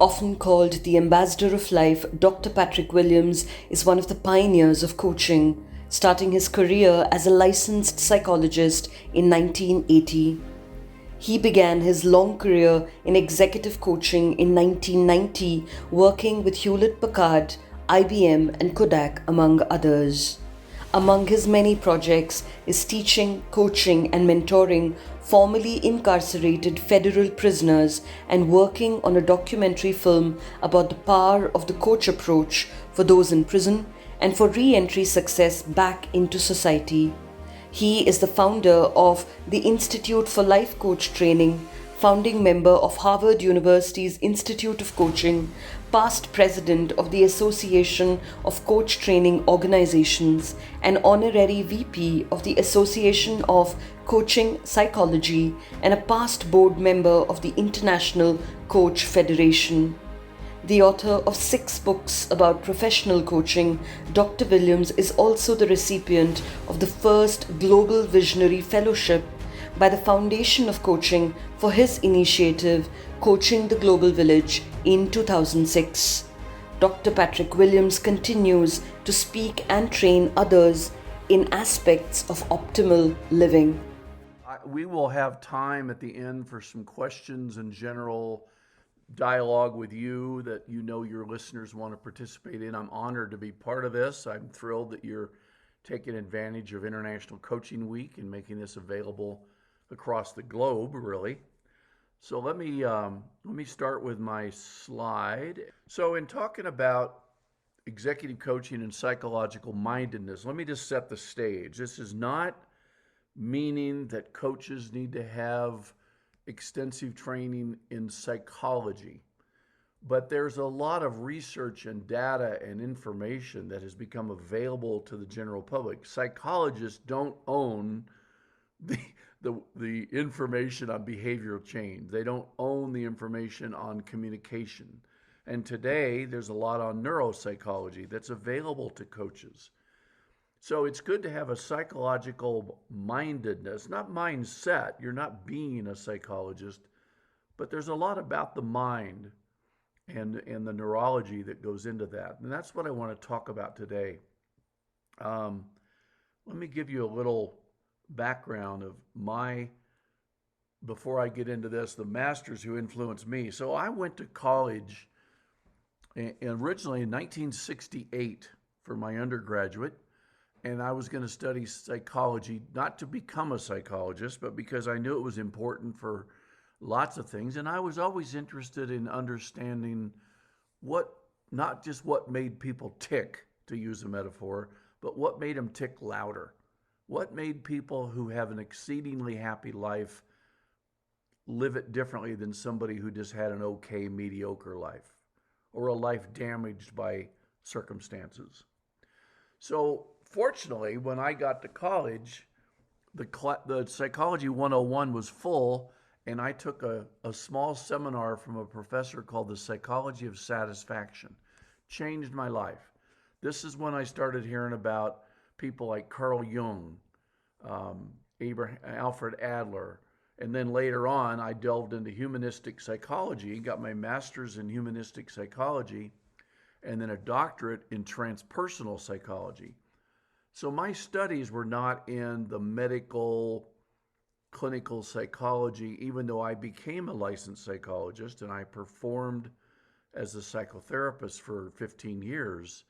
Often called the ambassador of life, Dr. Patrick Williams is one of the pioneers of coaching, starting his career as a licensed psychologist in 1980. He began his long career in executive coaching in 1990, working with Hewlett Packard, IBM, and Kodak, among others. Among his many projects is teaching, coaching, and mentoring formerly incarcerated federal prisoners and working on a documentary film about the power of the coach approach for those in prison and for re-entry success back into society. He is the founder of the Institute for Life Coach Training, founding member of Harvard University's Institute of Coaching, past president of the Association of Coach Training Organizations, and honorary VP of the Association of Coaching Psychology, and a past board member of the International Coach Federation. The author of 6 books about professional coaching, Dr. Williams is also the recipient of the first Global Visionary Fellowship by the Foundation of Coaching for his initiative, Coaching the Global Village, in 2006. Dr. Patrick Williams continues to speak and train others in aspects of optimal living. We will have time at the end for some questions and general dialogue with you that you know your listeners want to participate in. I'm honored to be part of this. I'm thrilled that you're taking advantage of International Coaching Week and making this available across the globe, really. So let me start with my slide. So in talking about executive coaching and psychological mindedness, let me just set the stage. This is not meaning that coaches need to have extensive training in psychology, but there's a lot of research and data and information that has become available to the general public. Psychologists don't own the information on behavioral change. They don't own the information on communication. And today there's a lot on neuropsychology that's available to coaches. So it's good to have a psychological mindedness, not mindset. You're not being a psychologist, but there's a lot about the mind and the neurology that goes into that. And that's what I want to talk about today. Let me give you a little background of before I get into this, the masters who influenced me. So I went to college originally in 1968 for my undergraduate. And I was going to study psychology, not to become a psychologist, but because I knew it was important for lots of things. And I was always interested in understanding not just what made people tick, to use a metaphor, but what made them tick louder. What made people who have an exceedingly happy life live it differently than somebody who just had an okay, mediocre life, or a life damaged by circumstances. So fortunately, when I got to college, the Psychology 101 was full, and I took a small seminar from a professor called The Psychology of Satisfaction. Changed my life. This is when I started hearing about people like Carl Jung, Alfred Adler, and then later on, I delved into humanistic psychology, got my master's in humanistic psychology, and then a doctorate in transpersonal psychology. So my studies were not in the medical, clinical psychology, even though I became a licensed psychologist and I performed as a psychotherapist for 15 years.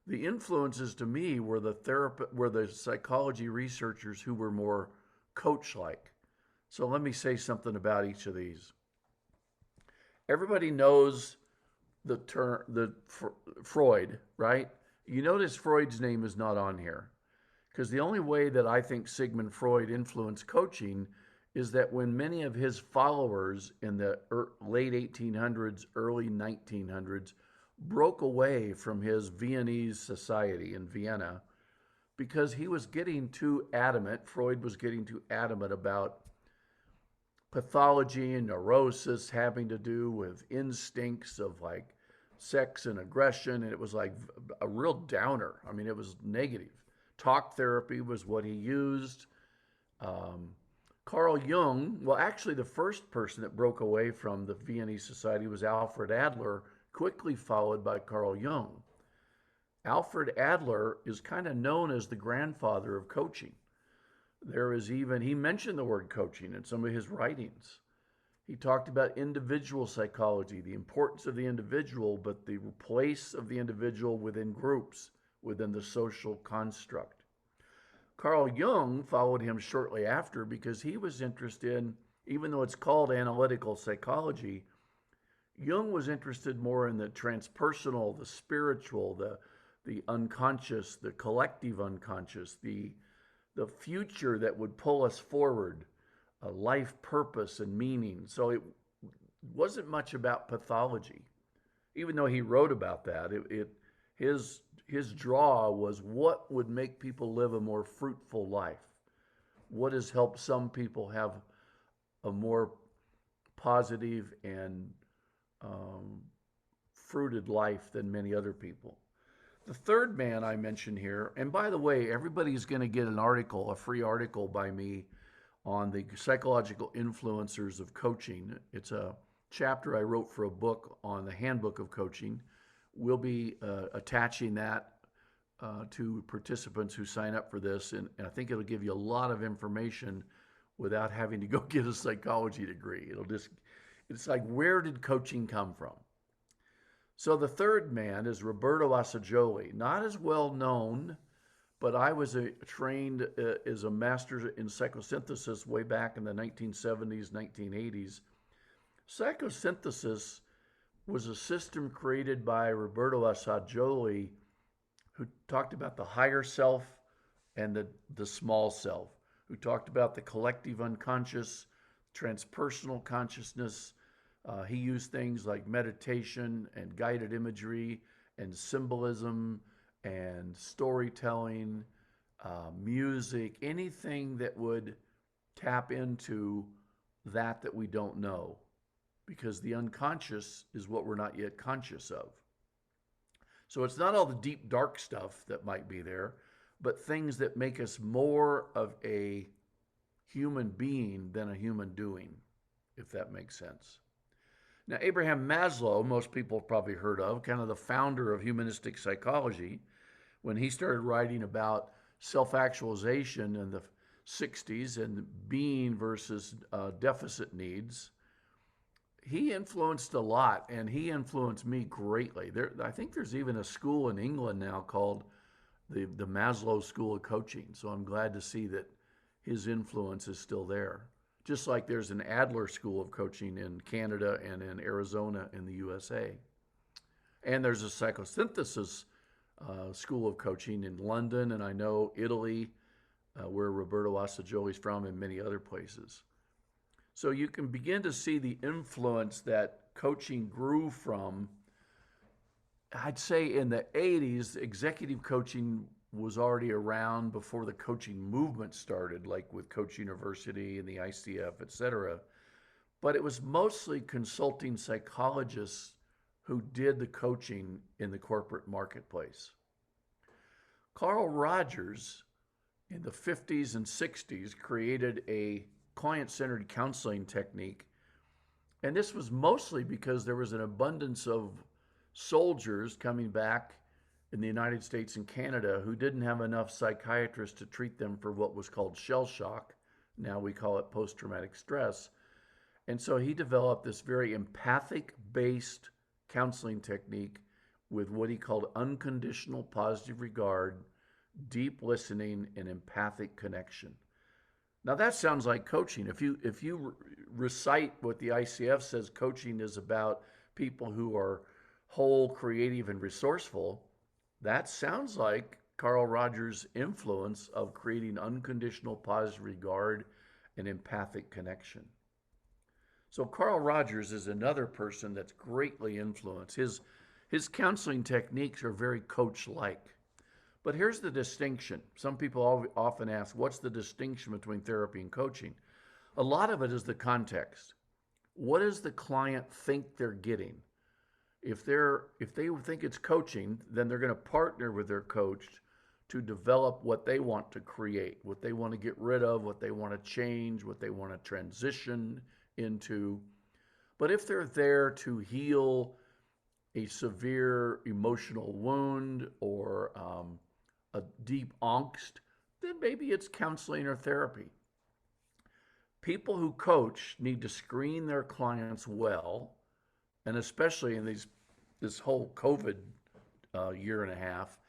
The influences to me were the psychology researchers who were more coach-like. So let me say something about each of these. Everybody knows the term, Freud, right? You notice Freud's name is not on here because the only way that I think Sigmund Freud influenced coaching is that when many of his followers in the late 1800s, early 1900s broke away from his Viennese society in Vienna because he was getting too adamant, Freud was getting too adamant about pathology and neurosis having to do with instincts of like sex and aggression, and it was like a real downer. I mean, it was negative. Talk therapy was what he used. Carl Jung, well, actually, the first person that broke away from the Viennese Society was Alfred Adler, quickly followed by Carl Jung. Alfred Adler is kind of known as the grandfather of coaching. He mentioned the word coaching in some of his writings. He talked about individual psychology, the importance of the individual, but the place of the individual within groups, within the social construct. Carl Jung followed him shortly after because he was interested in, even though it's called analytical psychology, Jung was interested more in the transpersonal, the spiritual, the unconscious, the collective unconscious, the future that would pull us forward, a life purpose and meaning. So it wasn't much about pathology, even though he wrote about that. His draw was what would make people live a more fruitful life. What has helped some people have a more positive and fruited life than many other people. The third man I mentioned here, and by the way, everybody's going to get an article, a free article by me on the psychological influencers of coaching. It's a chapter I wrote for a book on the handbook of coaching. We'll be attaching that to participants who sign up for this, and I think it'll give you a lot of information without having to go get a psychology degree. It's like, where did coaching come from? So the third man is Roberto Assagioli, not as well known, but I was trained as a master in psychosynthesis way back in the 1970s, 1980s. Psychosynthesis was a system created by Roberto Assagioli, who talked about the higher self and the small self, who talked about the collective unconscious, transpersonal consciousness. He used things like meditation and guided imagery and symbolism and storytelling, music, anything that would tap into that we don't know, because the unconscious is what we're not yet conscious of. So it's not all the deep, dark stuff that might be there, but things that make us more of a human being than a human doing, if that makes sense. Now, Abraham Maslow, most people have probably heard of, kind of the founder of humanistic psychology, when he started writing about self-actualization in the 60s and being versus deficit needs, he influenced a lot, and he influenced me greatly. I think there's even a school in England now called the Maslow School of Coaching, so I'm glad to see that his influence is still there. Just like there's an Adler School of Coaching in Canada and in Arizona in the USA. And there's a psychosynthesis School of Coaching in London, and I know Italy, where Roberto Assagioli's from, and many other places. So you can begin to see the influence that coaching grew from. I'd say in the 80s, executive coaching was already around before the coaching movement started, like with Coach University and the ICF, et cetera. But it was mostly consulting psychologists who did the coaching in the corporate marketplace. Carl Rogers, in the 50s and 60s, created a client-centered counseling technique. And this was mostly because there was an abundance of soldiers coming back in the United States and Canada who didn't have enough psychiatrists to treat them for what was called shell shock. Now we call it post-traumatic stress. And so he developed this very empathic-based counseling technique with what he called unconditional positive regard, deep listening, and empathic connection. Now that sounds like coaching. If you recite what the ICF says coaching is about, people who are whole, creative, and resourceful, that sounds like Carl Rogers' influence of creating unconditional positive regard and empathic connection. So Carl Rogers is another person that's greatly influenced. His counseling techniques are very coach-like. But here's the distinction. Some people often ask, what's the distinction between therapy and coaching? A lot of it is the context. What does the client think they're getting? If they think it's coaching, then they're going to partner with their coach to develop what they want to create, what they want to get rid of, what they want to change, what they want to transition into. But if they're there to heal a severe emotional wound or a deep angst, then maybe it's counseling or therapy. People who coach need to screen their clients well, and especially in this whole COVID year and a half,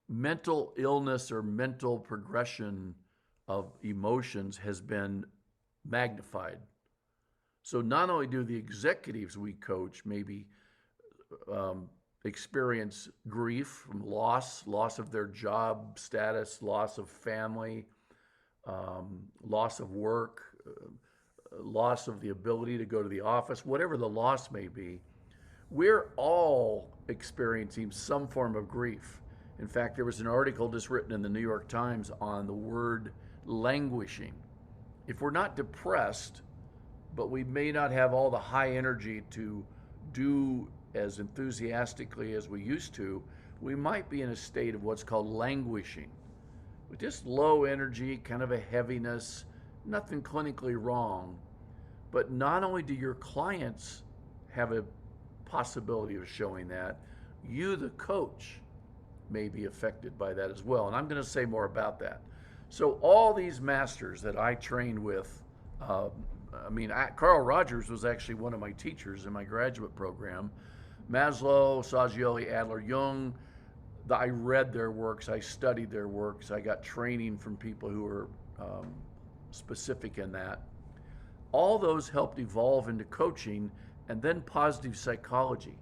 mental illness or mental progression of emotions has been magnified. So not only do the executives we coach maybe experience grief from loss of their job status, loss of family, loss of work, loss of the ability to go to the office, whatever the loss may be, we're all experiencing some form of grief. In fact, there was an article just written in the New York Times on the word languishing. If we're not depressed, but we may not have all the high energy to do as enthusiastically as we used to, we might be in a state of what's called languishing. With just low energy, kind of a heaviness, nothing clinically wrong. But not only do your clients have a possibility of showing that, you, the coach, may be affected by that as well. And I'm going to say more about that. So all these masters that I trained with, Carl Rogers was actually one of my teachers in my graduate program. Maslow, Sagioli, Adler, Jung, I read their works, I studied their works, I got training from people who were specific in that. All those helped evolve into coaching and then positive psychology.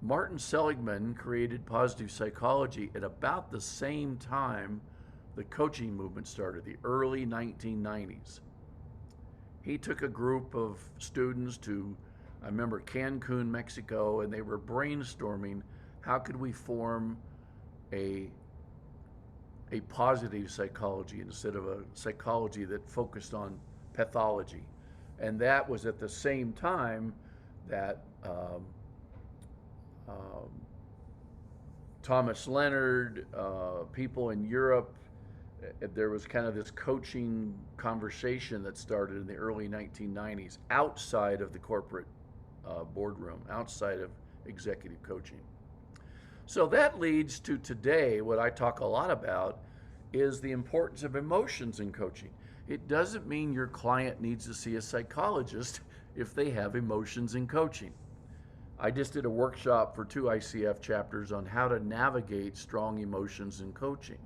Martin Seligman created positive psychology at about the same time the coaching movement started, the early 1990s. He took a group of students to, I remember, Cancun, Mexico, and they were brainstorming how could we form a positive psychology instead of a psychology that focused on pathology. And that was at the same time that Thomas Leonard, people in Europe, there was kind of this coaching conversation that started in the early 1990s outside of the corporate boardroom, outside of executive coaching. So that leads to today, what I talk a lot about is the importance of emotions in coaching. It doesn't mean your client needs to see a psychologist if they have emotions in coaching. I just did a workshop for 2 ICF chapters on how to navigate strong emotions in coaching.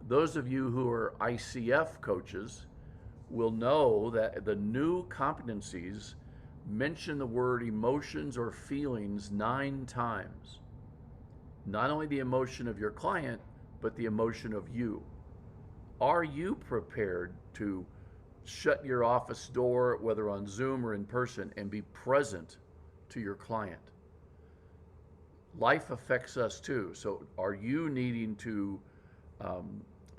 Those of you who are ICF coaches will know that the new competencies mention the word emotions or feelings 9 times. Not only the emotion of your client, but the emotion of you. Are you prepared to shut your office door, whether on Zoom or in person, and be present to your client? Life affects us too. So are you needing to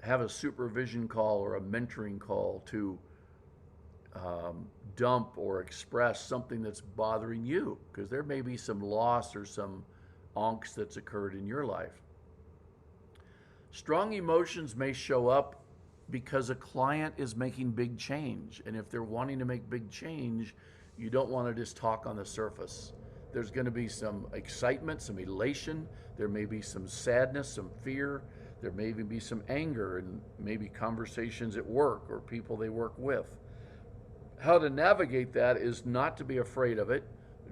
have a supervision call or a mentoring call to dump or express something that's bothering you? Because there may be some loss or some angst that's occurred in your life. Strong emotions may show up because a client is making big change. And if they're wanting to make big change, you don't want to just talk on the surface. There's going to be some excitement, some elation. There may be some sadness, some fear. There may even be some anger and maybe conversations at work or people they work with. How to navigate that is not to be afraid of it.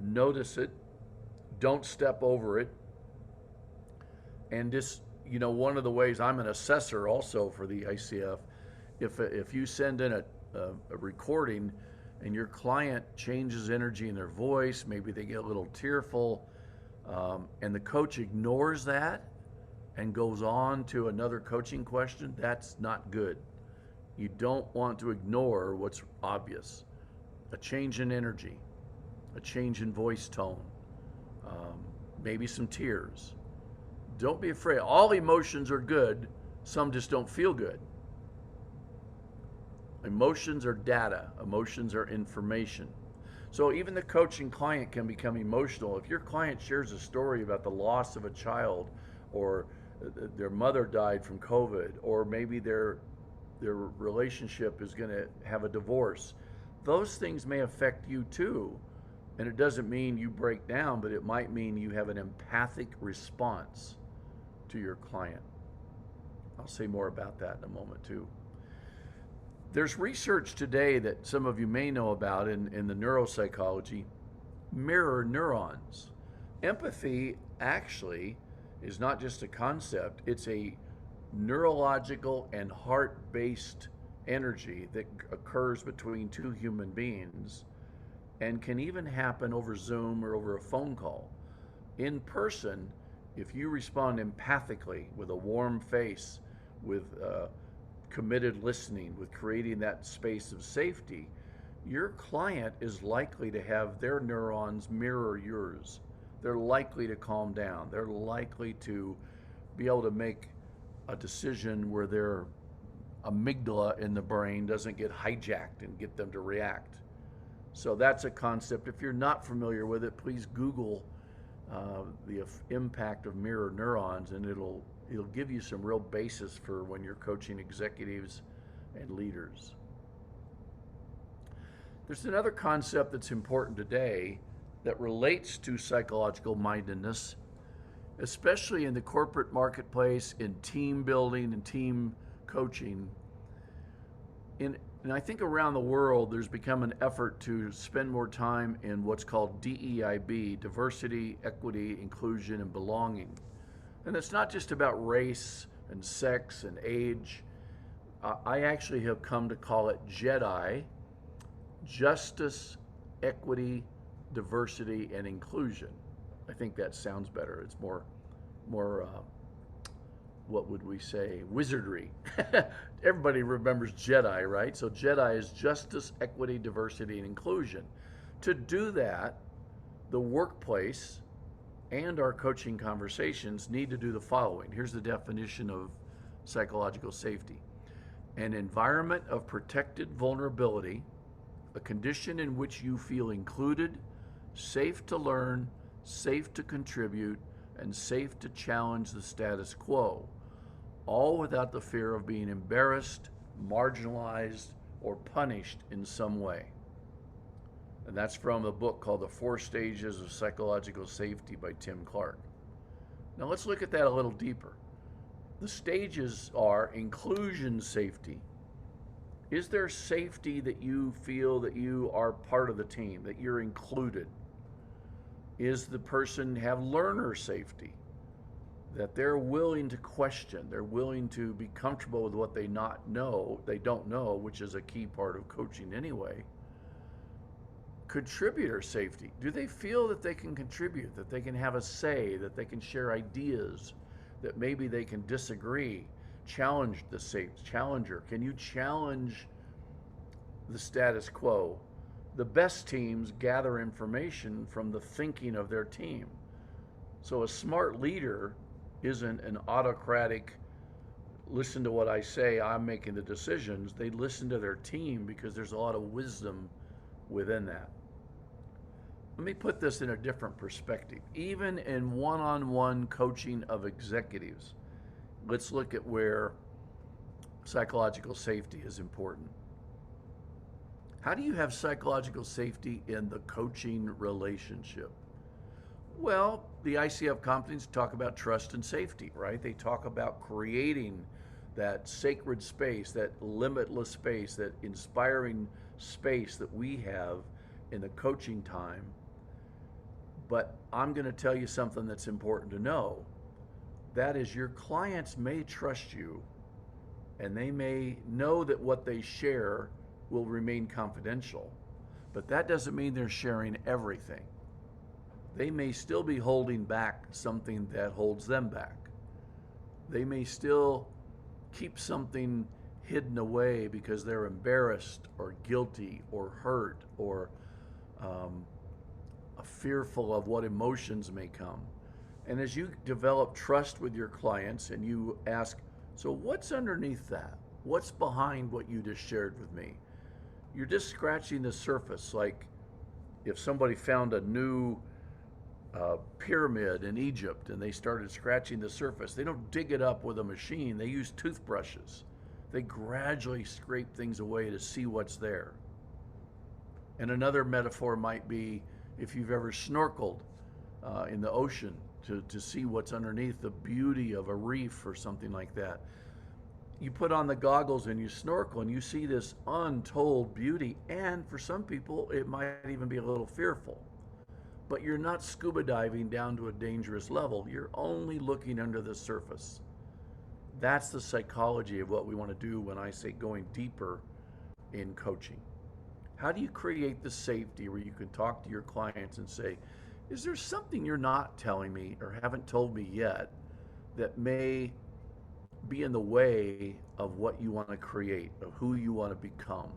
Notice it. Don't step over it. And just, one of the ways, I'm an assessor also for the ICF. If you send in a recording and your client changes energy in their voice, maybe they get a little tearful, and the coach ignores that and goes on to another coaching question, that's not good. You don't want to ignore what's obvious. A change in energy, a change in voice tone, maybe some tears. Don't be afraid. All emotions are good. Some just don't feel good. Emotions are data. Emotions are information. So even the coaching client can become emotional. If your client shares a story about the loss of a child or their mother died from COVID, or maybe their relationship is going to have a divorce. Those things may affect you too. And it doesn't mean you break down, but it might mean you have an empathic response to your client. I'll say more about that in a moment too. There's research today that some of you may know about in the neuropsychology, mirror neurons. Empathy actually is not just a concept, it's a neurological and heart-based energy that occurs between two human beings and can even happen over Zoom or over a phone call. In person, if you respond empathically with a warm face, with committed listening, with creating that space of safety, your client is likely to have their neurons mirror yours. They're likely to calm down. They're likely to be able to make a decision where their amygdala in the brain doesn't get hijacked and get them to react. So that's a concept. If you're not familiar with it, please Google the impact of mirror neurons, and it'll give you some real basis for when you're coaching executives and leaders. There's another concept that's important today that relates to psychological mindedness, especially in the corporate marketplace, in team building and team coaching. And I think around the world, there's become an effort to spend more time in what's called DEIB, diversity, equity, inclusion, and belonging. And it's not just about race and sex and age. I actually have come to call it JEDI, justice, equity, diversity, and inclusion. I think that sounds better. It's more what would we say, wizardry. Everybody remembers JEDI, right? So JEDI is justice, equity, diversity, and inclusion. To do that, the workplace and our coaching conversations need to do the following. Here's the definition of psychological safety. An environment of protected vulnerability, a condition in which you feel included, safe to learn, safe to contribute, and safe to challenge the status quo, all without the fear of being embarrassed, marginalized, or punished in some way. And that's from a book called The 4 Stages of Psychological Safety by Tim Clark. Now let's look at that a little deeper. The stages are inclusion safety. Is there safety that you feel that you are part of the team, that you're included? Is the person have learner safety? That they're willing to question, they're willing to be comfortable with what they don't know, which is a key part of coaching anyway. Contributor safety. Do they feel that they can contribute, that they can have a say, that they can share ideas, that maybe they can disagree, challenge the challenger? Can you challenge the status quo? The best teams gather information from the thinking of their team. So a smart leader isn't an autocratic, listen to what I say, I'm making the decisions. They listen to their team because there's a lot of wisdom within that. Let me put this in a different perspective. Even in one-on-one coaching of executives, let's look at where psychological safety is important. How do you have psychological safety in the coaching relationship? Well, the ICF companies talk about trust and safety, right? They talk about creating that sacred space, that limitless space, that inspiring space that we have in the coaching time. But I'm going to tell you something that's important to know. That is, your clients may trust you, and they may know that what they share will remain confidential, but that doesn't mean they're sharing everything. They may still be holding back something that holds them back. They may still keep something hidden away because they're embarrassed or guilty or hurt or fearful of what emotions may come. And as you develop trust with your clients and you ask, so what's underneath that? What's behind what you just shared with me? You're just scratching the surface. Like if somebody found a new pyramid in Egypt and they started scratching the surface. They don't dig it up with a machine, they use toothbrushes. They gradually scrape things away to see what's there. And another metaphor might be if you've ever snorkeled in the ocean to see what's underneath, the beauty of a reef or something like that. You put on the goggles and you snorkel and you see this untold beauty, and for some people it might even be a little fearful. But you're not scuba diving down to a dangerous level. You're only looking under the surface. That's the psychology of what we want to do when I say going deeper in coaching. How do you create the safety where you can talk to your clients and say, is there something you're not telling me or haven't told me yet that may be in the way of what you want to create, of who you want to become?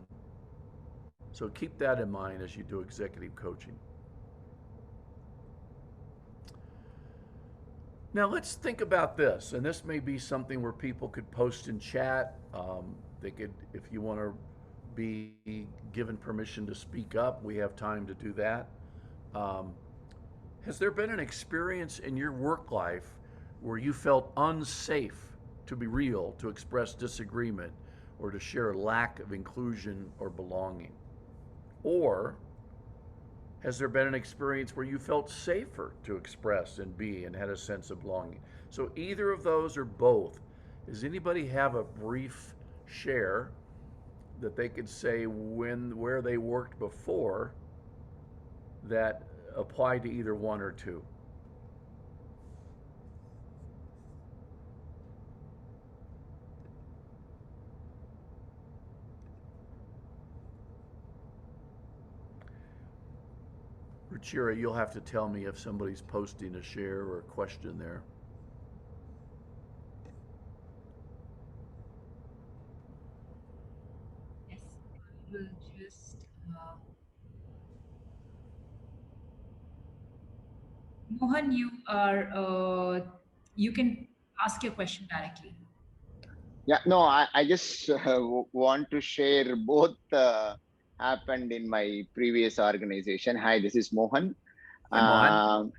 So keep that in mind as you do executive coaching. Now let's think about this, and this may be something where people could post in chat. They could, if you want to be given permission to speak up, we have time to do that. Has there been an experience in your work life where you felt unsafe to be real, to express disagreement, or to share a lack of inclusion or belonging? Or has there been an experience where you felt safer to express and be and had a sense of belonging? So either of those or both. Does anybody have a brief share that they could say where they worked before that applied to either one or two? Ruchira, you'll have to tell me if somebody's posting a share or a question there. Yes, I will just. Mohan, you can ask your question directly. Yeah, no, I just want to share both happened in my previous organization. Hi, this is Mohan. Hi,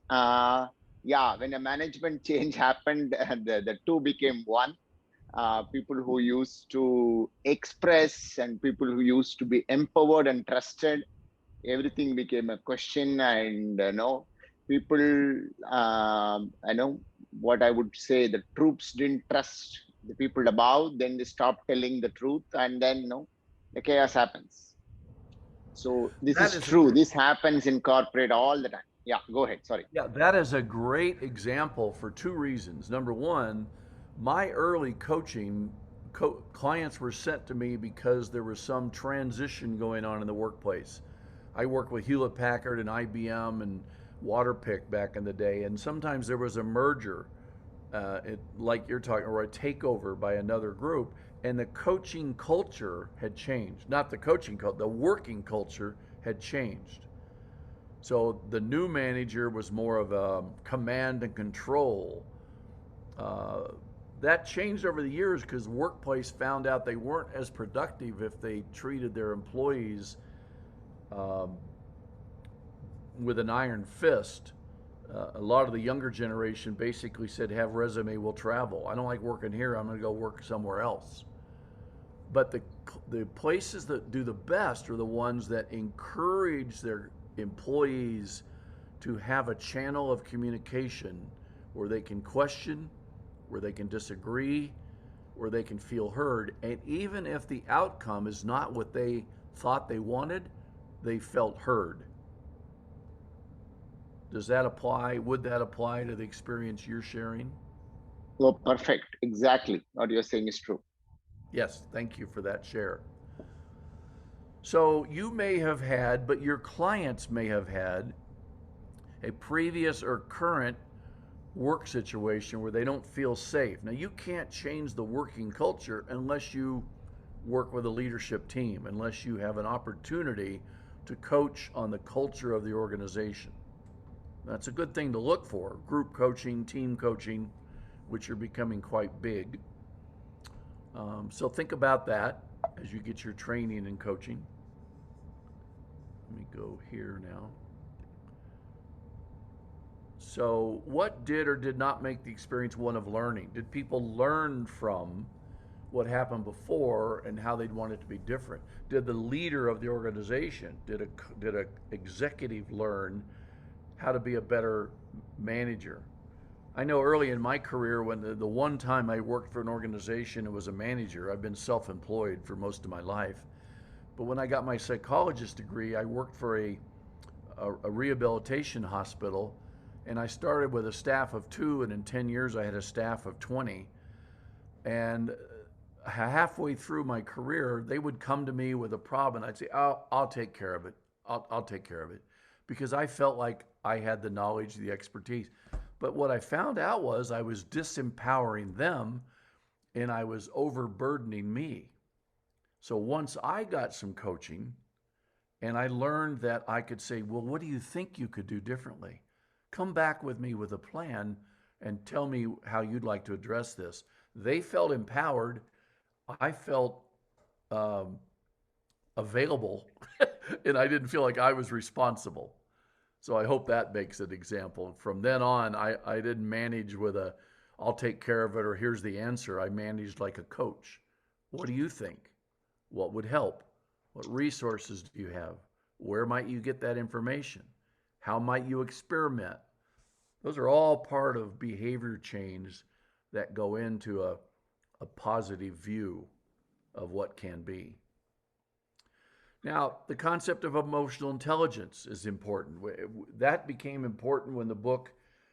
Mohan. Yeah, when a management change happened, the two became one. People who used to express and people who used to be empowered and trusted, everything became a question. And people, I know what I would say, the troops didn't trust the people above, then they stopped telling the truth, and then the chaos happens. So this is true. This happens in corporate all the time. Yeah, go ahead. Sorry. Yeah, that is a great example for two reasons. Number one, my early coaching clients were sent to me because there was some transition going on in the workplace. I worked with Hewlett Packard and IBM and Waterpik back in the day, and sometimes there was a merger, like you're talking, or a takeover by another group, and the coaching culture had changed. Not the coaching culture, the working culture had changed. So the new manager was more of a command and control. That changed over the years because the workplace found out they weren't as productive if they treated their employees with an iron fist. A lot of the younger generation basically said, have resume, we'll travel. I don't like working here, I'm going to go work somewhere else. But the places that do the best are the ones that encourage their employees to have a channel of communication where they can question, where they can disagree, where they can feel heard. And even if the outcome is not what they thought they wanted, they felt heard. Does that apply? Would that apply to the experience you're sharing? Oh, perfect. Exactly. What you're saying is true. Yes, thank you for that share. So you may have had, but your clients may have had, a previous or current work situation where they don't feel safe. Now, you can't change the working culture unless you work with a leadership team, unless you have an opportunity to coach on the culture of the organization. That's a good thing to look for. Group coaching, team coaching, which are becoming quite big. So think about that as you get your training and coaching. Let me go here now. So, what did or did not make the experience one of learning? Did people learn from what happened before and how they'd want it to be different? Did the leader of the organization, did a executive learn how to be a better manager? I know early in my career, when the one time I worked for an organization and was a manager, I've been self-employed for most of my life. But when I got my psychologist degree, I worked for a rehabilitation hospital, and I started with a staff of 2, and in 10 years I had a staff of 20. And halfway through my career, they would come to me with a problem, and I'd say, I'll take care of it. I'll take care of it. Because I felt like I had the knowledge, the expertise. But what I found out was I was disempowering them, and I was overburdening me. So once I got some coaching, and I learned that I could say, well, what do you think you could do differently? Come back with me with a plan and tell me how you'd like to address this. They felt empowered. I felt available, and I didn't feel like I was responsible. So I hope that makes an example. From then on, I didn't manage with I'll take care of it, or here's the answer. I managed like a coach. What do you think? What would help? What resources do you have? Where might you get that information? How might you experiment? Those are all part of behavior change that go into a positive view of what can be. Now, the concept of emotional intelligence is important. That became important when the book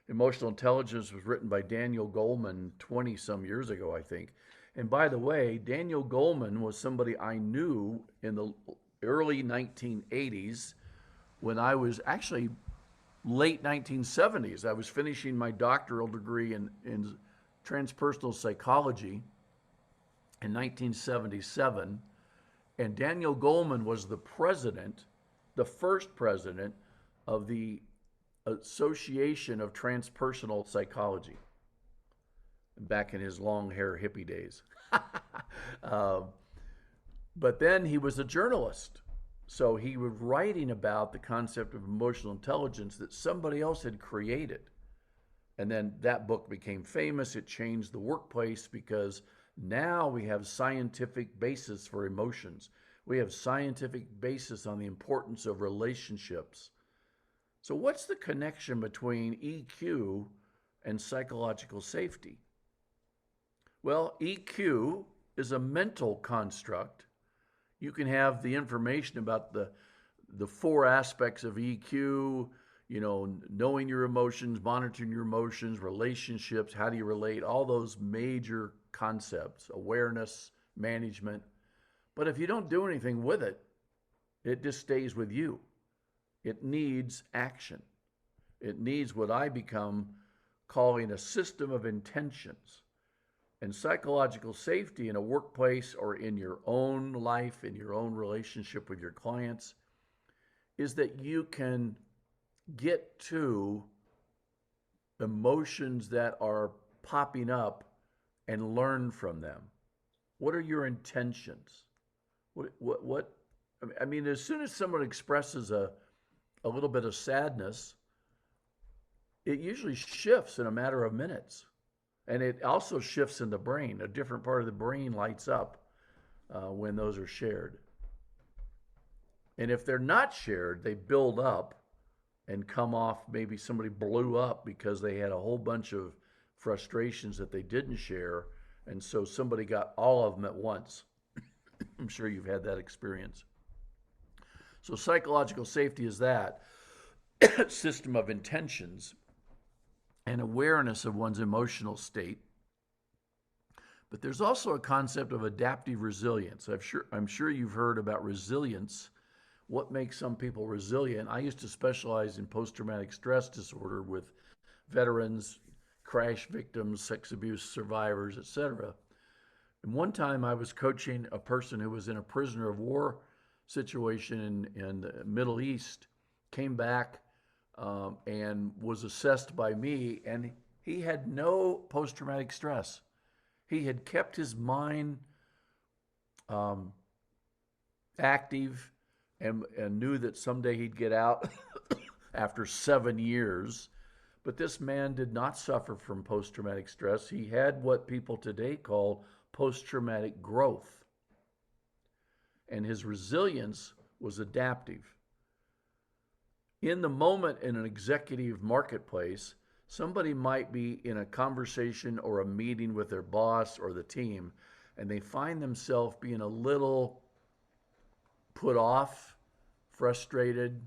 Emotional Intelligence was written by Daniel Goleman 20 some years ago, I think. And by the way, Daniel Goleman was somebody I knew in the early 1980s when I was actually late 1970s. I was finishing my doctoral degree in transpersonal psychology in 1977. And Daniel Goleman was the president, the first president of the Association of Transpersonal Psychology, back in his long hair hippie days. But then he was a journalist. So he was writing about the concept of emotional intelligence that somebody else had created. And then that book became famous. It changed the workplace because now we have scientific basis for emotions. We have scientific basis on the importance of relationships. So what's the connection between EQ and psychological safety? Well, EQ is a mental construct. You can have the information about the 4 aspects of EQ, knowing your emotions, monitoring your emotions, relationships, how do you relate, all those major concepts, awareness, management. But if you don't do anything with it, it just stays with you. It needs action. It needs what I become calling a system of intentions. And psychological safety in a workplace or in your own life, in your own relationship with your clients, is that you can get to emotions that are popping up and learn from them. What are your intentions? What I mean, as soon as someone expresses a little bit of sadness, it usually shifts in a matter of minutes. And it also shifts in the brain. A different part of the brain lights up when those are shared. And if they're not shared, they build up and come off. Maybe somebody blew up because they had a whole bunch of frustrations that they didn't share. And so somebody got all of them at once. I'm sure you've had that experience. So psychological safety is that system of intentions and awareness of one's emotional state. But there's also a concept of adaptive resilience. I'm sure you've heard about resilience. What makes some people resilient? I used to specialize in post-traumatic stress disorder with veterans, crash victims, sex abuse survivors, etc. And one time I was coaching a person who was in a prisoner of war situation in the Middle East, came back and was assessed by me, and he had no post-traumatic stress. He had kept his mind active and knew that someday he'd get out after 7 years, But this man did not suffer from post-traumatic stress. He had what people today call post-traumatic growth. And his resilience was adaptive. In the moment in an executive marketplace, somebody might be in a conversation or a meeting with their boss or the team, and they find themselves being a little put off, frustrated,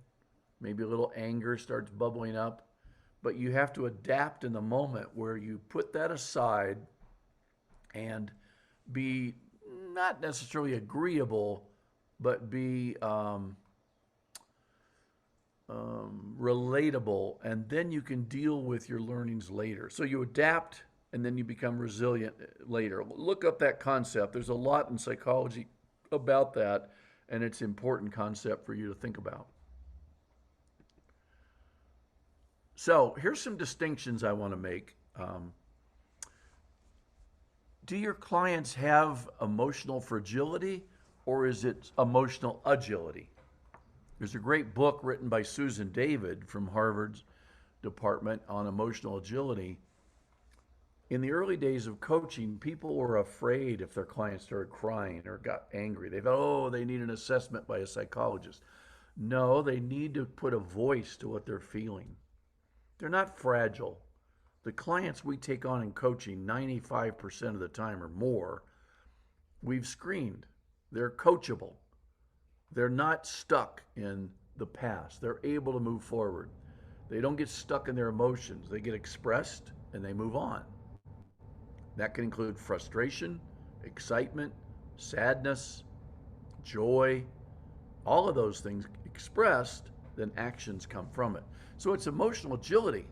maybe a little anger starts bubbling up. But you have to adapt in the moment where you put that aside and be not necessarily agreeable, but be relatable, and then you can deal with your learnings later. So you adapt and then you become resilient later. Look up that concept. There's a lot in psychology about that, and it's an important concept for you to think about. So here's some distinctions I want to make. Do your clients have emotional fragility, or is it emotional agility? There's a great book written by Susan David from Harvard's department on emotional agility. In the early days of coaching, people were afraid if their clients started crying or got angry. They thought, oh, they need an assessment by a psychologist. No, they need to put a voice to what they're feeling. They're not fragile. The clients we take on in coaching, 95% of the time or more, we've screened. They're coachable. They're not stuck in the past. They're able to move forward. They don't get stuck in their emotions. They get expressed and they move on. That can include frustration, excitement, sadness, joy, all of those things expressed, then actions come from it. So it's emotional agility.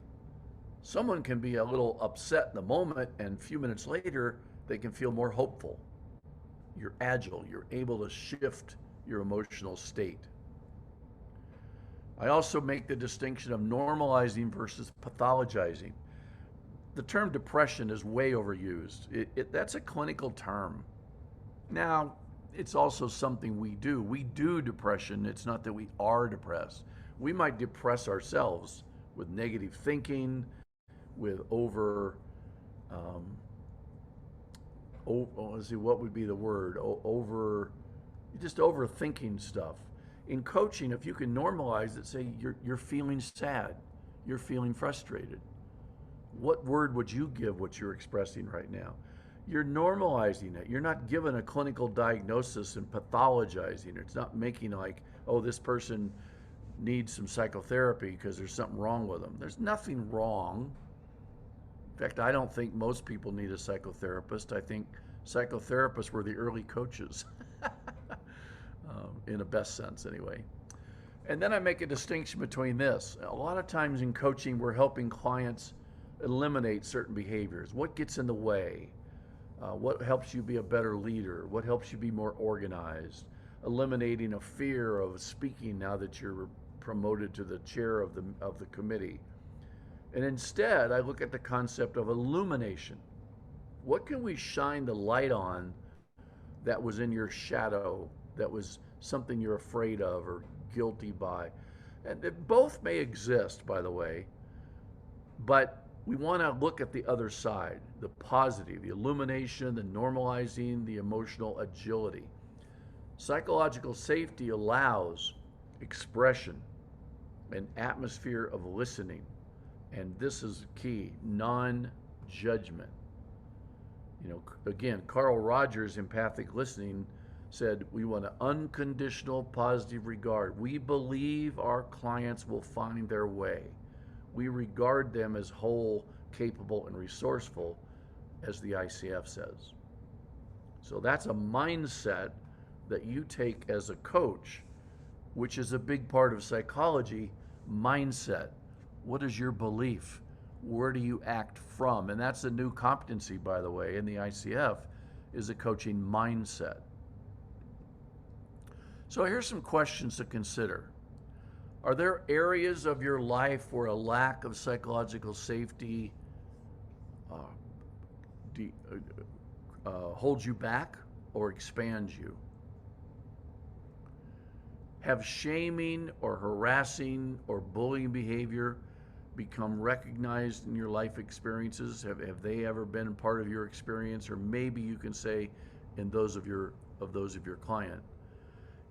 Someone can be a little upset in the moment, and a few minutes later, they can feel more hopeful. You're agile. You're able to shift your emotional state. I also make the distinction of normalizing versus pathologizing. The term depression is way overused. That's a clinical term. Now, it's also something we do. We do depression. It's not that we are depressed. We might depress ourselves with negative thinking, with let's see, what would be the word? Just overthinking stuff. In coaching, if you can normalize it, say you're feeling sad, you're feeling frustrated. What word would you give what you're expressing right now? You're normalizing it. You're not given a clinical diagnosis and pathologizing. It's not making like, oh, this person needs some psychotherapy because there's something wrong with them. There's nothing wrong. In fact, I don't think most people need a psychotherapist. I think psychotherapists were the early coaches, in a best sense anyway. And then I make a distinction between this. A lot of times in coaching, we're helping clients eliminate certain behaviors. What gets in the way? What helps you be a better leader? What helps you be more organized? Eliminating a fear of speaking now that you're promoted to the chair of the committee. And instead, I look at the concept of illumination. What can we shine the light on that was in your shadow, that was something you're afraid of or guilty by? And both may exist, by the way, but we want to look at the other side, the positive, the illumination, the normalizing, the emotional agility. Psychological safety allows expression, an atmosphere of listening, and this is key, non-judgment. Again, Carl Rogers, empathic listening, said we want an unconditional positive regard. We believe our clients will find their way. We regard them as whole, capable, and resourceful, as the ICF says. So that's a mindset that you take as a coach, which is a big part of psychology, mindset. What is your belief? Where do you act from? And that's a new competency, by the way, in the ICF, is a coaching mindset. So here's some questions to consider. Are there areas of your life where a lack of psychological safety holds you back or expands you? Have shaming or harassing or bullying behavior become recognized in your life experiences? Have they ever been part of your experience, or maybe you can say in those of your client?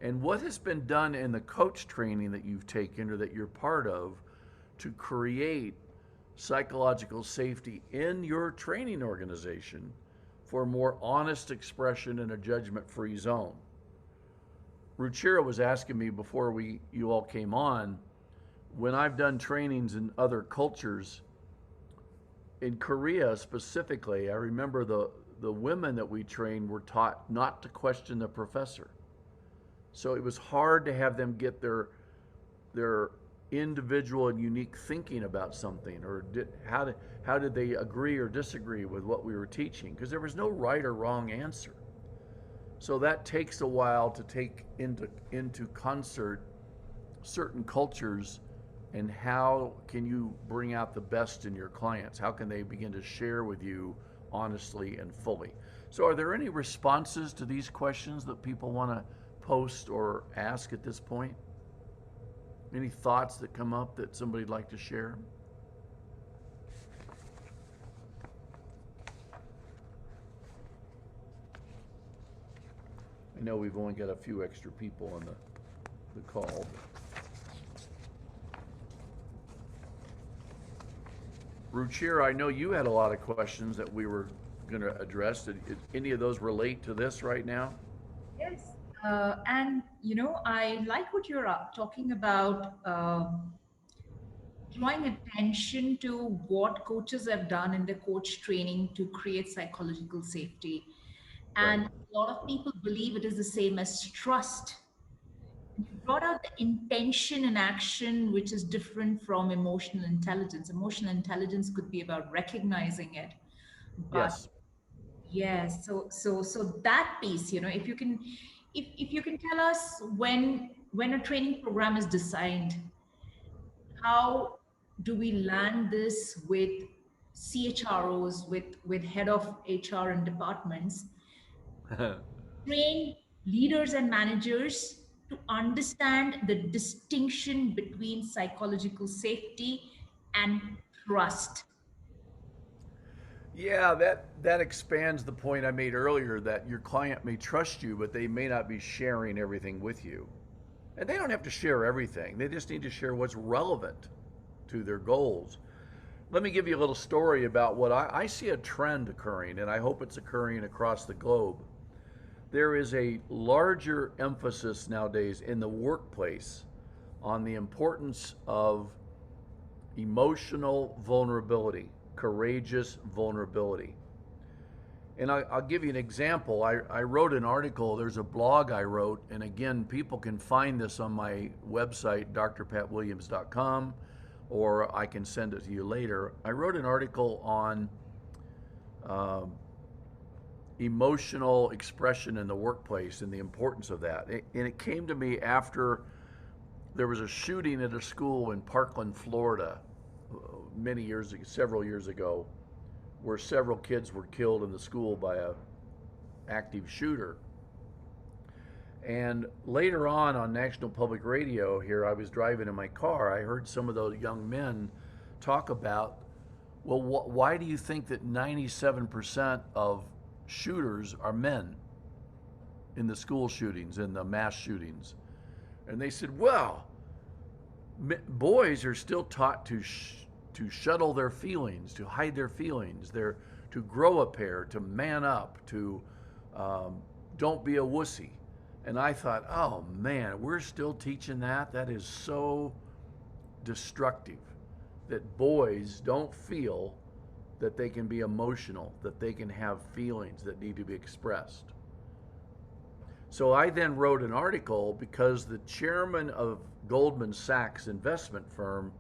And what has been done in the coach training that you've taken or that you're part of to create psychological safety in your training organization for more honest expression in a judgment-free zone? Ruchira was asking me before you all came on, when I've done trainings in other cultures, in Korea specifically, I remember the women that we trained were taught not to question the professor. So it was hard to have them get their individual and unique thinking about something, or how did they agree or disagree with what we were teaching, because there was no right or wrong answer. So that takes a while to take into concert certain cultures, and how can you bring out the best in your clients? How can they begin to share with you honestly and fully? So are there any responses to these questions that people want to post or ask at this point? Any thoughts that come up that somebody'd like to share? I know we've only got a few extra people on the call. Ruchir, I know you had a lot of questions that we were going to address. Did any of those relate to this right now? Yes. And, I like what you're talking about, drawing attention to what coaches have done in the coach training to create psychological safety. And Right. a lot of people believe it is the same as trust. You brought out the intention and action, which is different from emotional intelligence. Emotional intelligence could be about recognizing it, but Yes. yes, so that piece, if you can, if you can tell us when a training program is designed, how do we land this with CHROs, with head of HR and departments, train leaders and managers to understand the distinction between psychological safety and trust? Yeah, that expands the point I made earlier, that your client may trust you, but they may not be sharing everything with you. And they don't have to share everything. They just need to share what's relevant to their goals. Let me give you a little story about what I see a trend occurring, and I hope it's occurring across the globe. There is a larger emphasis nowadays in the workplace on the importance of emotional vulnerability, courageous vulnerability. And I'll give you an example. I wrote an article, there's a blog I wrote, and again, people can find this on my website, drpatwilliams.com, or I can send it to you later. I wrote an article on emotional expression in the workplace and the importance of that. And it came to me after there was a shooting at a school in Parkland, Florida, several years ago, where several kids were killed in the school by a active shooter. And later on National Public Radio here, I was driving in my car, I heard some of those young men talk about, well, why do you think that 97% of shooters are men in the school shootings and the mass shootings? And they said, well, boys are still taught to shuttle their feelings, to hide their feelings, to grow a pair, to man up, to don't be a wussy. And I thought, oh man, we're still teaching that? That is so destructive, that boys don't feel that they can be emotional, that they can have feelings that need to be expressed. So I then wrote an article because the chairman of Goldman Sachs investment firm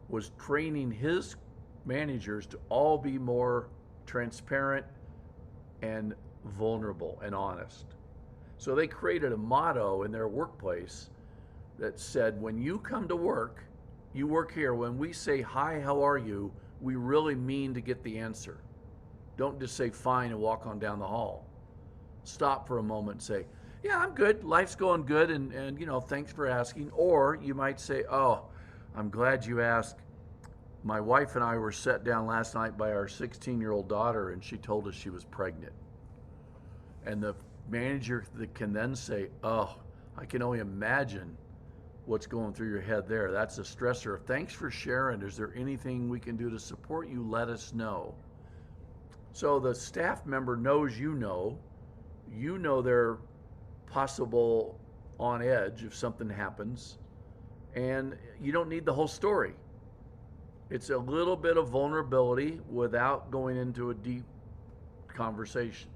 was training his managers to all be more transparent and vulnerable and honest. So they created a motto in their workplace that said, when you come to work, you work here, when we say, hi, how are you, we really mean to get the answer. Don't just say fine and walk on down the hall. Stop for a moment and say, yeah, I'm good, life's going good, and thanks for asking. Or you might say, oh, I'm glad you asked. My wife and I were sat down last night by our 16-year-old daughter, and she told us she was pregnant. And the manager that can then say, "Oh, I can only imagine what's going through your head there. That's a stressor. Thanks for sharing. Is there anything we can do to support you? Let us know." So the staff member knows you know they're possible on edge if something happens, and you don't need the whole story. It's a little bit of vulnerability without going into a deep conversation.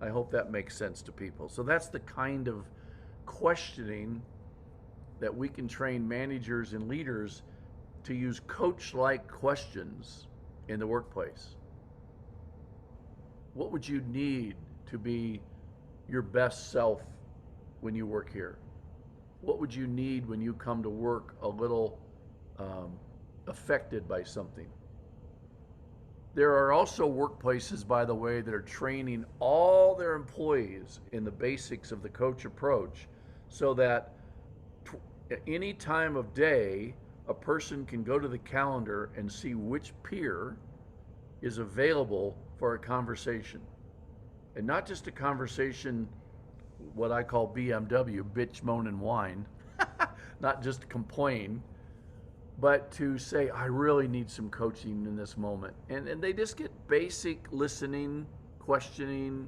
I hope that makes sense to people. So that's the kind of questioning that we can train managers and leaders to use coach-like questions in the workplace. What would you need to be your best self when you work here? What would you need when you come to work a little affected by something? There are also workplaces, by the way, that are training all their employees in the basics of the coach approach so that at any time of day, a person can go to the calendar and see which peer is available for a conversation. And not just a conversation, what I call BMW, bitch, moan, and whine, not just to complain, but to say, I really need some coaching in this moment. And they just get basic listening, questioning,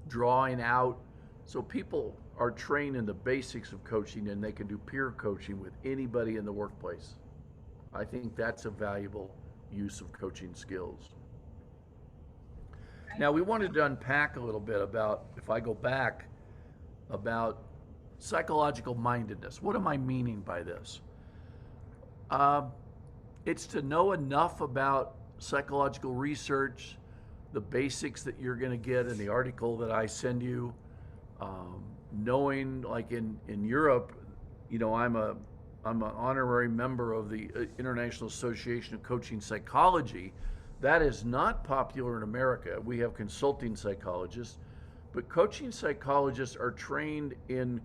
drawing out. So people are trained in the basics of coaching, and they can do peer coaching with anybody in the workplace. I think that's a valuable use of coaching skills. Now, we wanted to unpack a little bit about, if I go back, about psychological mindedness. What am I meaning by this? It's to know enough about psychological research, the basics that you're going to get in the article that I send you. Knowing, like in Europe, you know, I'm an honorary member of the International Association of Coaching Psychology. That is not popular in America. We have consulting psychologists, but coaching psychologists are trained in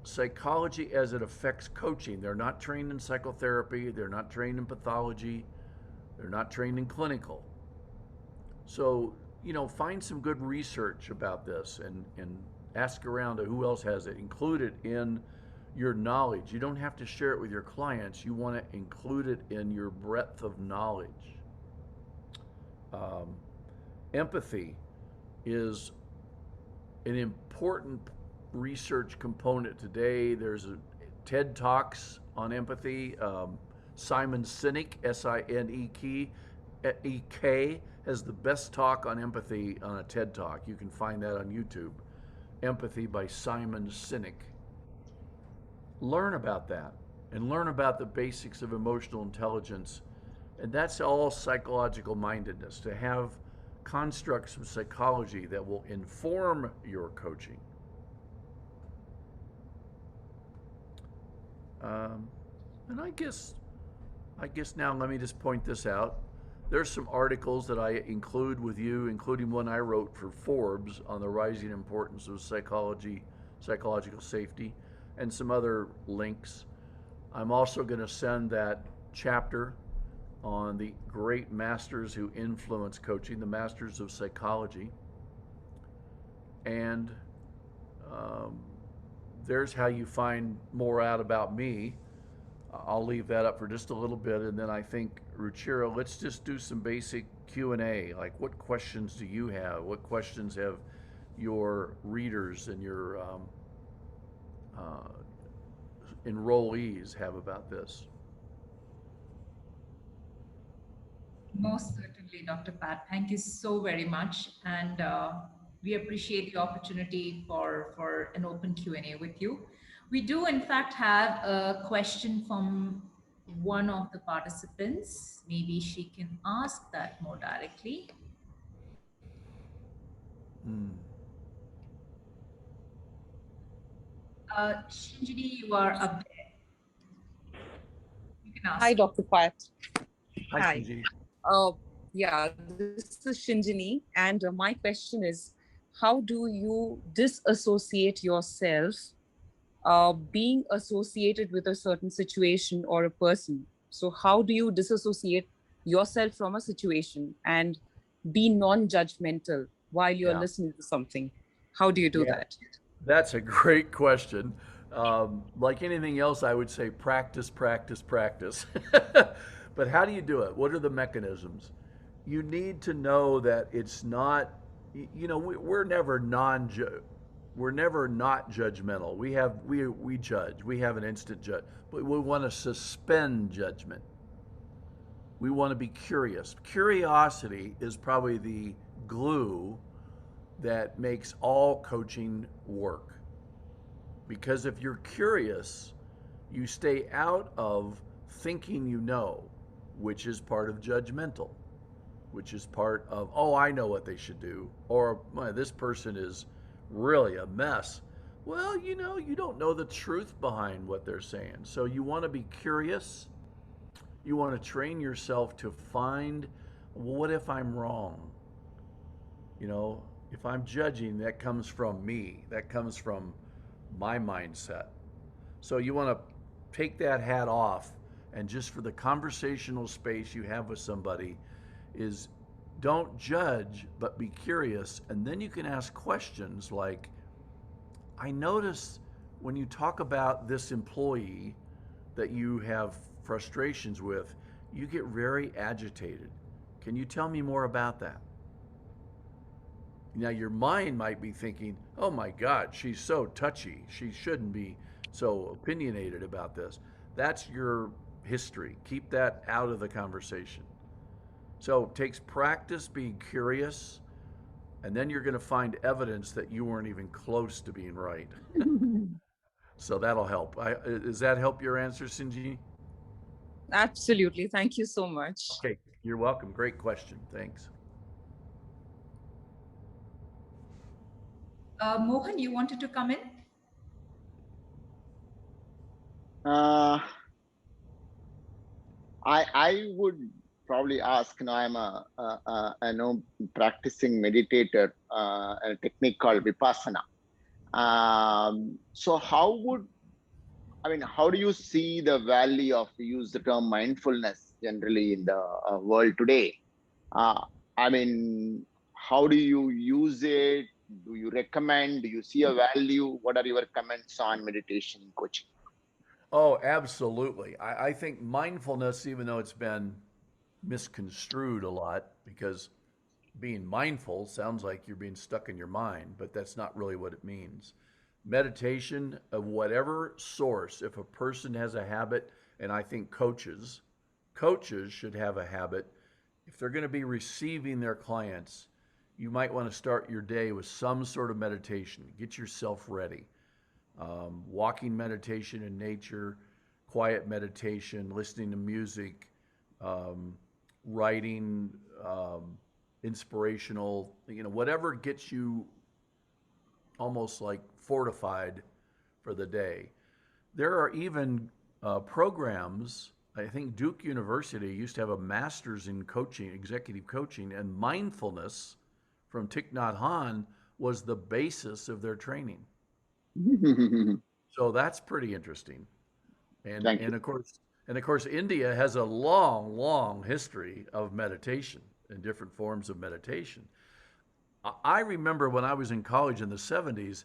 psychology as it affects coaching. They're not trained in psychotherapy. They're not trained in pathology. They're not trained in clinical. So, you know, find some good research about this and ask around to who else has it. Include it in your knowledge. You don't have to share it with your clients. You want to include it in your breadth of knowledge. Empathy is an important research component today. There's a TED Talks on empathy. Simon Sinek, S-I-N-E-K, has the best talk on empathy on a TED Talk. You can find that on YouTube. Empathy by Simon Sinek. Learn about that and learn about the basics of emotional intelligence. And that's all psychological mindedness, to have constructs of psychology that will inform your coaching. And I guess now let me just point this out. There's some articles that I include with you, including one I wrote for Forbes on the rising importance of psychological safety, and some other links. I'm also going to send that chapter on the great masters who influence coaching, the masters of psychology. And there's how you find more out about me. I'll leave that up for just a little bit, and then I think, Ruchira, let's just do some basic Q&A. Like, what questions do you have? What questions have your readers and your enrollees have about this? Most certainly, Dr. Pat. Thank you so very much. And we appreciate the opportunity for an open Q&A with you. We do, in fact, have a question from one of the participants. Maybe she can ask that more directly. Shinjini, you are up there. You can ask. Hi, Dr. Pat. Hi, Shinjini. Yeah, this is Shinjini, and my question is, how do you disassociate yourself being associated with a certain situation or a person? So how do you disassociate yourself from a situation and be non-judgmental while you're Yeah. listening to something? How do you do Yeah. that? That's a great question. Like anything else, I would say practice, practice, practice. But how do you do it? What are the mechanisms? You need to know that it's not, we're never we're never not judgmental. We judge. We have an instant judge, but we want to suspend judgment. We want to be curious. Curiosity is probably the glue that makes all coaching work. Because if you're curious, you stay out of thinking you know, which is part of judgmental, which is part of, oh, I know what they should do, or this person is really a mess. Well, you don't know the truth behind what they're saying. So you want to be curious. You want to train yourself to find, what if I'm wrong? If I'm judging, that comes from me, that comes from my mindset. So you want to take that hat off, and just for the conversational space you have with somebody, is don't judge, but be curious. And then you can ask questions like, I notice when you talk about this employee that you have frustrations with, you get very agitated. Can you tell me more about that? Now, your mind might be thinking, oh my God, she's so touchy. She shouldn't be so opinionated about this. That's your history. Keep that out of the conversation. So it takes practice being curious, and then you're going to find evidence that you weren't even close to being right. So that'll help. Does that help your answer, Sinji? Absolutely. Thank you so much. Okay, you're welcome. Great question. Thanks. Mohan, you wanted to come in? Uh, I would probably ask. I'm a practicing meditator, a technique called Vipassana. So how do you see the value of, use the term mindfulness generally in the world today? Uh, I mean, how do you use it? Do you recommend? Do you see a value? What are your comments on meditation coaching? Oh, absolutely. I think mindfulness, even though it's been misconstrued a lot, because being mindful sounds like you're being stuck in your mind, but that's not really what it means. Meditation of whatever source, if a person has a habit, and I think coaches should have a habit, if they're going to be receiving their clients, you might want to start your day with some sort of meditation. Get yourself ready. Walking meditation in nature, quiet meditation, listening to music, writing, inspirational, whatever gets you almost like fortified for the day. There are even programs. I think Duke University used to have a master's in coaching, executive coaching, and mindfulness from Thich Nhat Hanh was the basis of their training. So that's pretty interesting. And Thank you. and of course India has a long, long history of meditation and different forms of meditation. I remember when I was in college in the 70s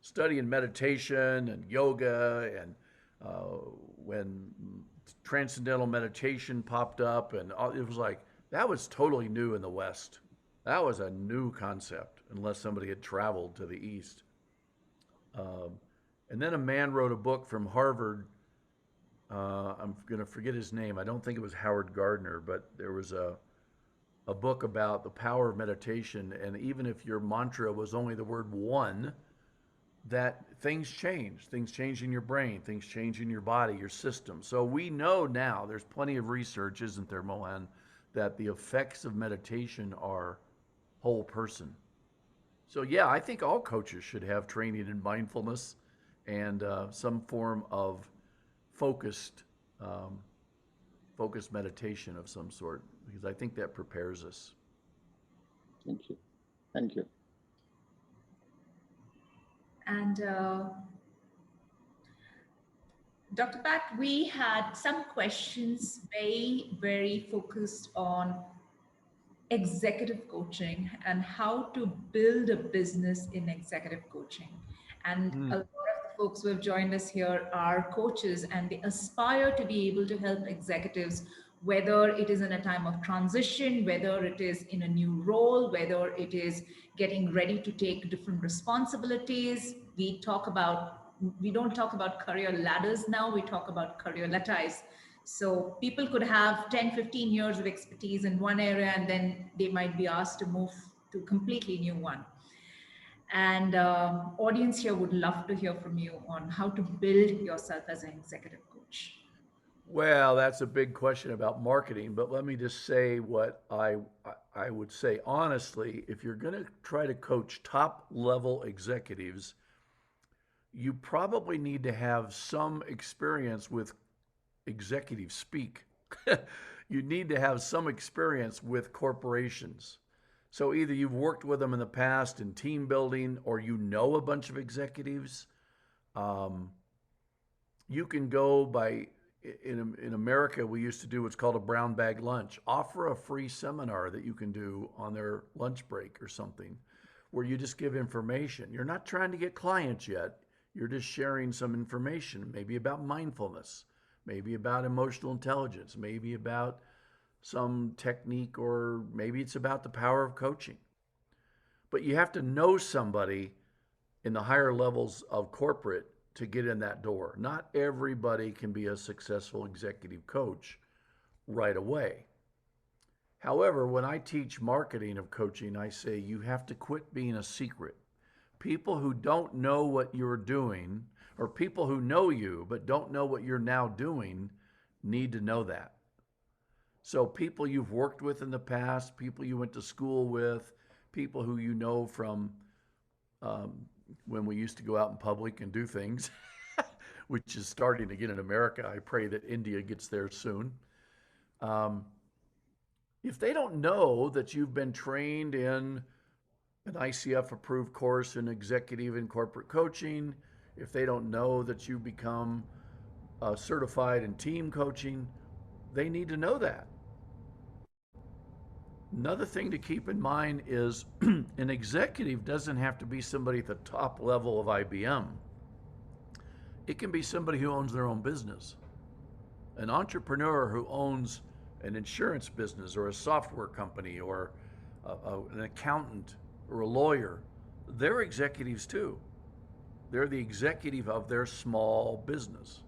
studying meditation and yoga, and when Transcendental Meditation popped up, and it was like that was totally new in the West. That was a new concept unless somebody had traveled to the East. Um, and then a man wrote a book from Harvard. I'm going to forget his name. I don't think it was Howard Gardner, but there was a book about the power of meditation. And even if your mantra was only the word one, that things change. Things change in your brain, things change in your body, your system. So we know now, there's plenty of research, isn't there, Mohan, that the effects of meditation are whole person. So yeah, I think all coaches should have training in mindfulness and some form of focused um, focused meditation of some sort, because I think that prepares us. Thank you. Thank you. And Dr. Pat, we had some questions very, very focused on executive coaching and how to build a business in executive coaching. And a lot of the folks who have joined us here are coaches, and they aspire to be able to help executives, whether it is in a time of transition, whether it is in a new role, whether it is getting ready to take different responsibilities. We don't talk about career ladders now, we talk about career lattice. So people could have 10, 15 years of expertise in one area, and then they might be asked to move to a completely new one. And audience here would love to hear from you on how to build yourself as an executive coach. Well, that's a big question about marketing, but let me just say what I would say honestly. If you're going to try to coach top level executives, you probably need to have some experience with executive speak. You need to have some experience with corporations. So either you've worked with them in the past in team building, or you know a bunch of executives. You can go by, in America, we used to do what's called a brown bag lunch. Offer a free seminar that you can do on their lunch break or something, where you just give information. You're not trying to get clients yet. You're just sharing some information, maybe about mindfulness, maybe about emotional intelligence, maybe about some technique, or maybe it's about the power of coaching. But you have to know somebody in the higher levels of corporate to get in that door. Not everybody can be a successful executive coach right away. However, when I teach marketing of coaching, I say you have to quit being a secret. People who don't know what you're doing, or people who know you but don't know what you're now doing, need to know that. So people you've worked with in the past, people you went to school with, people who you know from when we used to go out in public and do things, which is starting again in America. I pray that India gets there soon. If they don't know that you've been trained in an ICF approved course in executive and corporate coaching, if they don't know that you become certified in team coaching, they need to know that. Another thing to keep in mind is an executive doesn't have to be somebody at the top level of IBM. It can be somebody who owns their own business. An entrepreneur who owns an insurance business or a software company, or an accountant or a lawyer, they're executives too. They're the executive of their small business.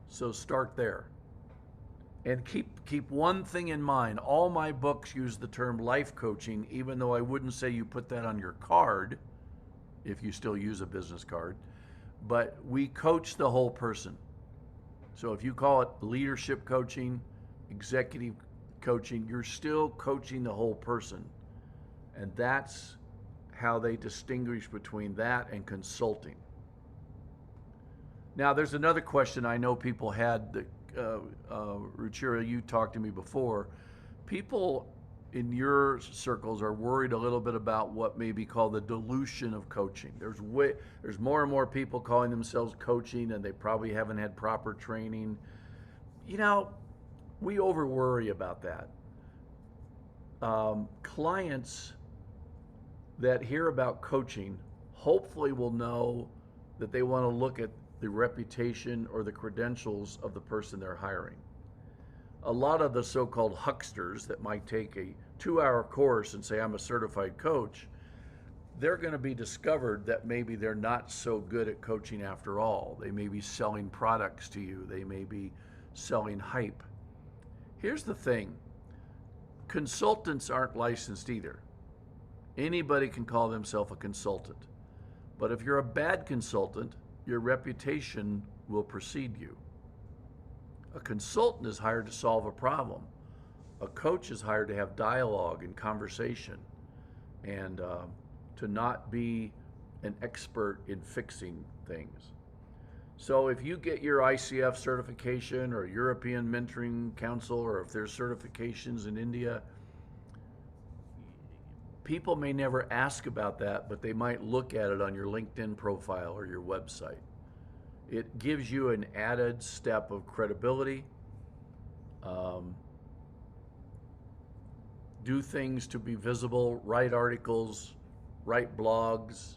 So start there. And keep one thing in mind. All my books use the term life coaching, even though I wouldn't say you put that on your card, if you still use a business card. But we coach the whole person. So if you call it leadership coaching, executive coaching, you're still coaching the whole person. And that's how they distinguish between that and consulting. Now, there's another question I know people had that, Ruchira, you talked to me before. People in your circles are worried a little bit about what may be called the dilution of coaching. There's more and more people calling themselves coaching, and they probably haven't had proper training. You know, we over worry about that. Clients that hear about coaching hopefully will know that they want to look at the reputation or the credentials of the person they're hiring. A lot of the so-called hucksters that might take a 2-hour course and say, I'm a certified coach, they're going to be discovered that maybe they're not so good at coaching after all. They may be selling products to you. They may be selling hype. Here's the thing. Consultants aren't licensed either. Anybody can call themselves a consultant. But if you're a bad consultant, your reputation will precede you. A consultant is hired to solve a problem. A coach is hired to have dialogue and conversation, and to not be an expert in fixing things. So if you get your ICF certification or European Mentoring Council, or if there's certifications in India, people may never ask about that, but they might look at it on your LinkedIn profile or your website. It gives you an added step of credibility. Do things to be visible, write articles, write blogs,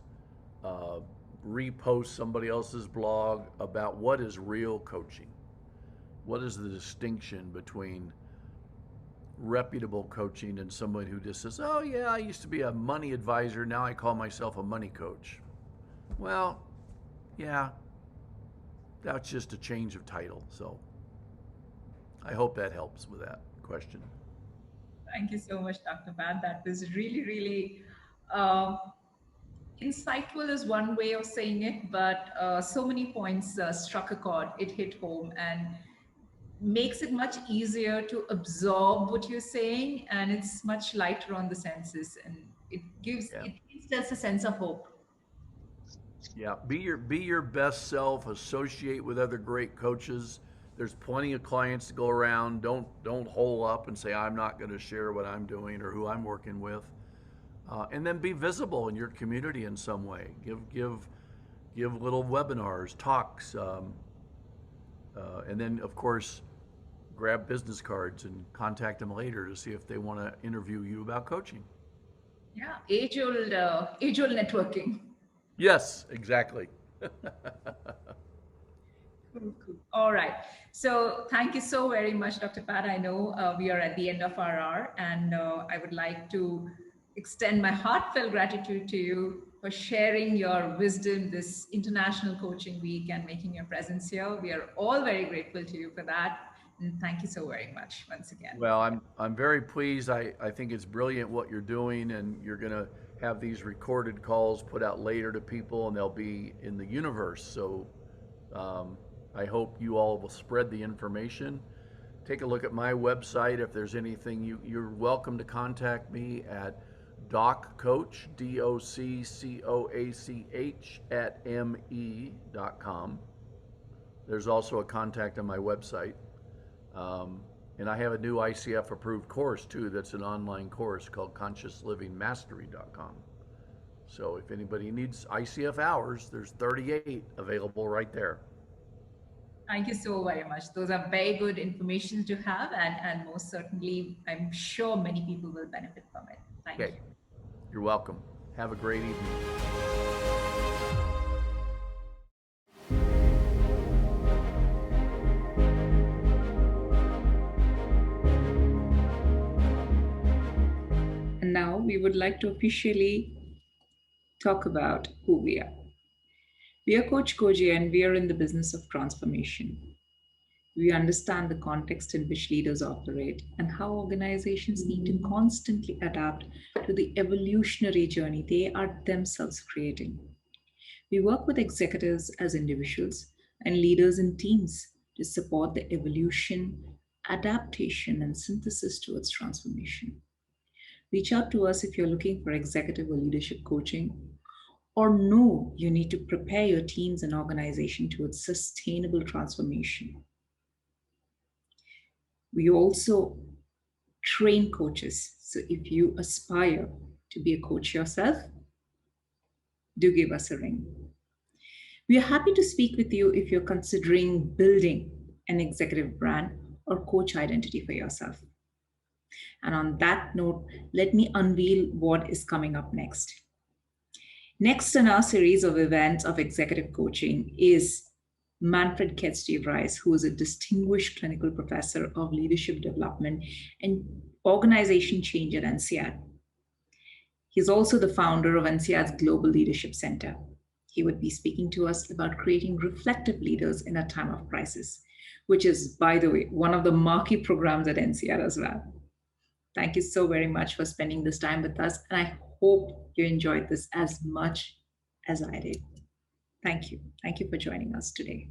repost somebody else's blog about what is real coaching. What is the distinction between reputable coaching and someone who just says, oh yeah, I used to be a money advisor, now I call myself a money coach. Well, yeah, that's just a change of title. So I hope that helps with that question. Thank you so much, Dr. Pat. That was really, really insightful is one way of saying it, but so many points struck a chord. It hit home and makes it much easier to absorb what you're saying, and it's much lighter on the senses, and it gives us a sense of hope. Yeah, be your best self. Associate with other great coaches. There's plenty of clients to go around. Don't hole up and say I'm not going to share what I'm doing or who I'm working with. And then be visible in your community in some way. Give little webinars, talks, and then of course grab business cards and contact them later to see if they want to interview you about coaching. Yeah, age-old networking. Yes, exactly. Cool. All right. So thank you so very much, Dr. Pat. I know we are at the end of our hour, and I would like to extend my heartfelt gratitude to you for sharing your wisdom this International Coaching Week and making your presence here. We are all very grateful to you for that. And thank you so very much once again. Well, I'm very pleased. I think it's brilliant what you're doing, and you're going to have these recorded calls put out later to people, and they'll be in the universe. So I hope you all will spread the information. Take a look at my website. If there's anything, you're welcome to contact me at doccoach, DOCCOACH @me.com. There's also a contact on my website. And I have a new ICF approved course too. That's an online course called consciouslivingmastery.com. So if anybody needs ICF hours, there's 38 available right there. Thank you so very much. Those are very good information to have, and most certainly, I'm sure many people will benefit from it. Thank you. You're welcome. Have a great evening. And now we would like to officially talk about who we are. We are Coach Koji, and we are in the business of transformation. We understand the context in which leaders operate and how organizations need to constantly adapt to the evolutionary journey they are themselves creating. We work with executives as individuals and leaders in teams to support the evolution, adaptation, and synthesis towards transformation. Reach out to us if you're looking for executive or leadership coaching, or know you need to prepare your teams and organization towards sustainable transformation. We also train coaches. So if you aspire to be a coach yourself, do give us a ring. We are happy to speak with you if you're considering building an executive brand or coach identity for yourself. And on that note, let me unveil what is coming up next. Next in our series of events of executive coaching is Manfred Ketz-Rice, who is a distinguished clinical professor of leadership development and organization change at INSEAD. He's also the founder of INSEAD's Global Leadership Center. He would be speaking to us about creating reflective leaders in a time of crisis, which is, by the way, one of the marquee programs at INSEAD as well. Thank you so very much for spending this time with us, and I hope you enjoyed this as much as I did. Thank you. Thank you for joining us today.